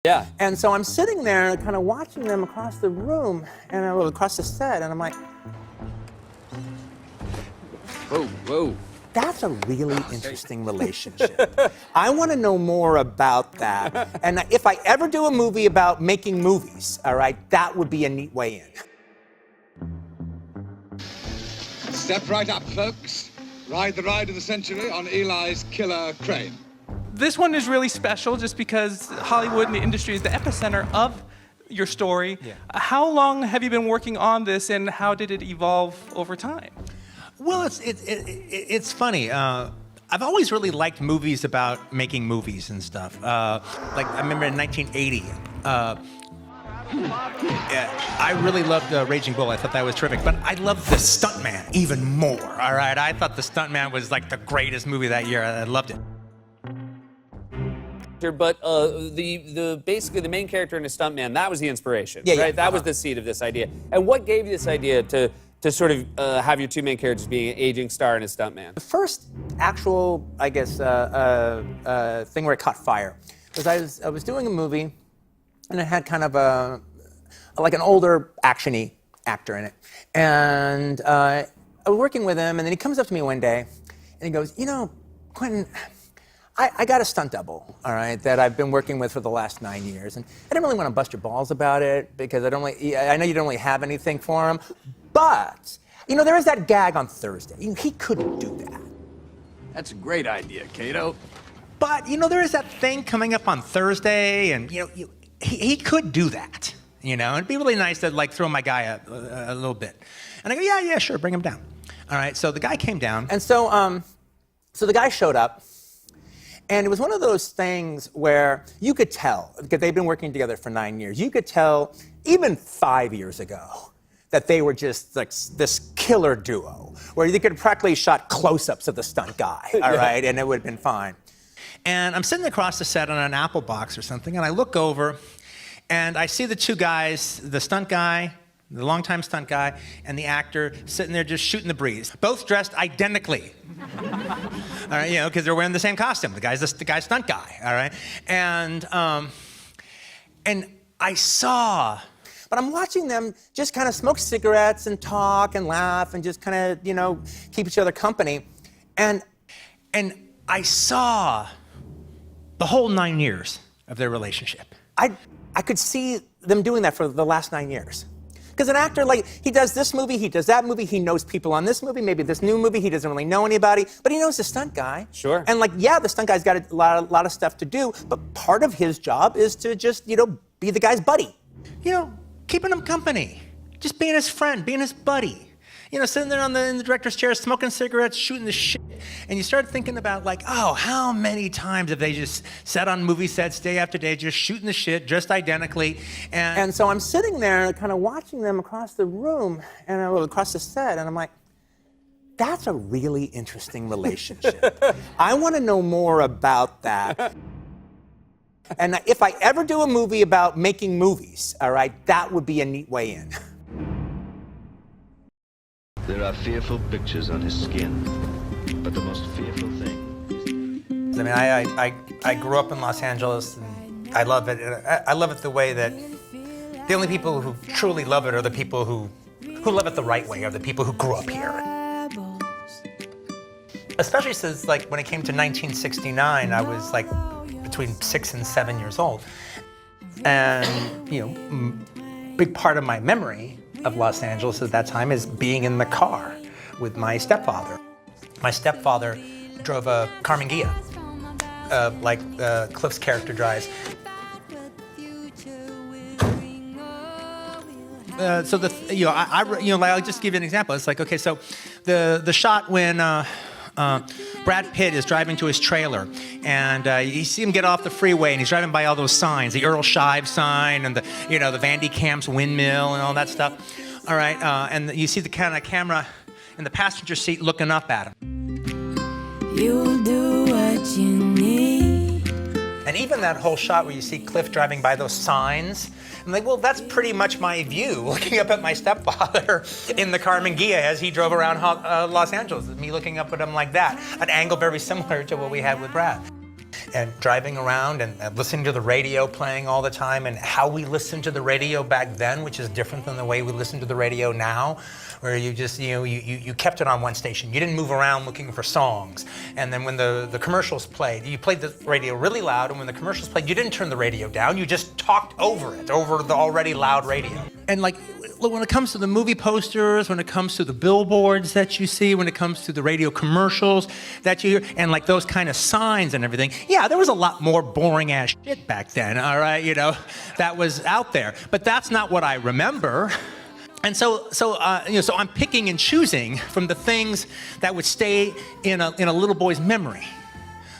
Yeah. And so I'm sitting there kind of watching them across the room and across the set, and I'm like, Whoa, whoa. that's a really interesting relationship. I want to know more about that. And if I ever do a movie about making movies, all right, that would be a neat way in. Step right up, folks. Ride the ride of the century on Eli's killer crane. This one is really special just because Hollywood and the industry is the epicenter of your story. Yeah. How long have you been working on this, and how did it evolve over time? Well, it's funny. I've always really liked movies about making movies and stuff. Like I remember in 1980. Yeah, I really loved Raging Bull. I thought that was terrific. But I loved The Stuntman even more. All right, I thought The Stuntman was like the greatest movie that year. I loved it. But basically the main character in a stuntman, that was the inspiration, Yeah, right? yeah. That was the seed of this idea. And what gave you this idea to sort of have your two main characters being an aging star and a stuntman? The first actual, I guess, thing where it caught fire was I was doing a movie, and it had kind of like an older action-y actor in it. And I was working with him, and then he comes up to me one day, and he goes, you know, Quentin, I got a stunt double, all right, that I've been working with for the last 9 years. And I didn't really want to bust your balls about it because I know you don't really have anything for him. But, you know, there is that gag on Thursday. He couldn't do that. That's a great idea, Kato. But, you know, there is that thing coming up on Thursday, and, you know, he could do that, you know? It'd be really nice to, like, throw my guy a little bit. And I go, yeah, sure, bring him down. All right, so the guy came down. And so, so the guy showed up, and it was one of those things where you could tell, because they've been working together for 9 years, you could tell, even 5 years ago, that they were just like this killer duo, where you could practically shot close-ups of the stunt guy, all right, and it would have been fine. And I'm sitting across the set on an Apple box or something, and I look over, and I see the two guys, the stunt guy, the longtime stunt guy, and the actor sitting there just shooting the breeze, both dressed identically. All right, you know, because they're wearing the same costume. The guy's stunt guy, all right? And I saw. But I'm watching them just kind of smoke cigarettes and talk and laugh and just kind of, you know, keep each other company. And I saw the whole 9 years of their relationship. I could see them doing that for the last 9 years. Because an actor, like, he does this movie, he does that movie, he knows people on this movie, maybe this new movie, he doesn't really know anybody, but he knows the stunt guy. Sure. And, like, yeah, the stunt guy's got a lot of stuff to do, but part of his job is to just, you know, be the guy's buddy. You know, keeping him company, just being his friend, being his buddy. You know, sitting there in the director's chair, smoking cigarettes, shooting the shit. And you start thinking about, like, oh, how many times have they just sat on movie sets day after day, just shooting the shit, dressed identically. And so I'm sitting there kind of watching them across the room and across the set, and I'm like, that's a really interesting relationship. I want to know more about that. And if I ever do a movie about making movies, all right, that would be a neat way in. There are fearful pictures on his skin, but the most fearful thing is... I mean, I grew up in Los Angeles, and I love it. I love it the way that the only people who truly love it are the people who love it the right way, are the people who grew up here. Especially since, like, when it came to 1969, I was, like, between 6 and 7 years old. And, you know, big part of my memory of Los Angeles at that time is being in the car with my stepfather. My stepfather drove a Carmen Ghia, like Cliff's character drives. So I'll just give you an example. It's like, okay, so the shot when Brad Pitt is driving to his trailer, and you see him get off the freeway, and he's driving by all those signs, the Earl Shive sign, and the Vandy Camp's windmill, and all that stuff. All right, and you see the kind of camera in the passenger seat looking up at him. You'll do what you need. And even that whole shot where you see Cliff driving by those signs, I'm like, well, that's pretty much my view, looking up at my stepfather in the Carmen Ghia as he drove around Los Angeles, me looking up at him like that, an angle very similar to what we had with Brad. and driving around and listening to the radio playing all the time, and how we listened to the radio back then, which is different than the way we listen to the radio now, where you just, you kept it on one station. You didn't move around looking for songs. And then when the commercials played, you played the radio really loud, and when the commercials played, you didn't turn the radio down, you just talked over it, over the already loud radio. And like, look, when it comes to the movie posters, when it comes to the billboards that you see, when it comes to the radio commercials that you hear, and like those kind of signs and everything, yeah, there was a lot more boring ass shit back then, all right, that was out there. But that's not what I remember. And so I'm picking and choosing from the things that would stay in a little boy's memory,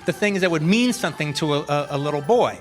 the things that would mean something to a little boy.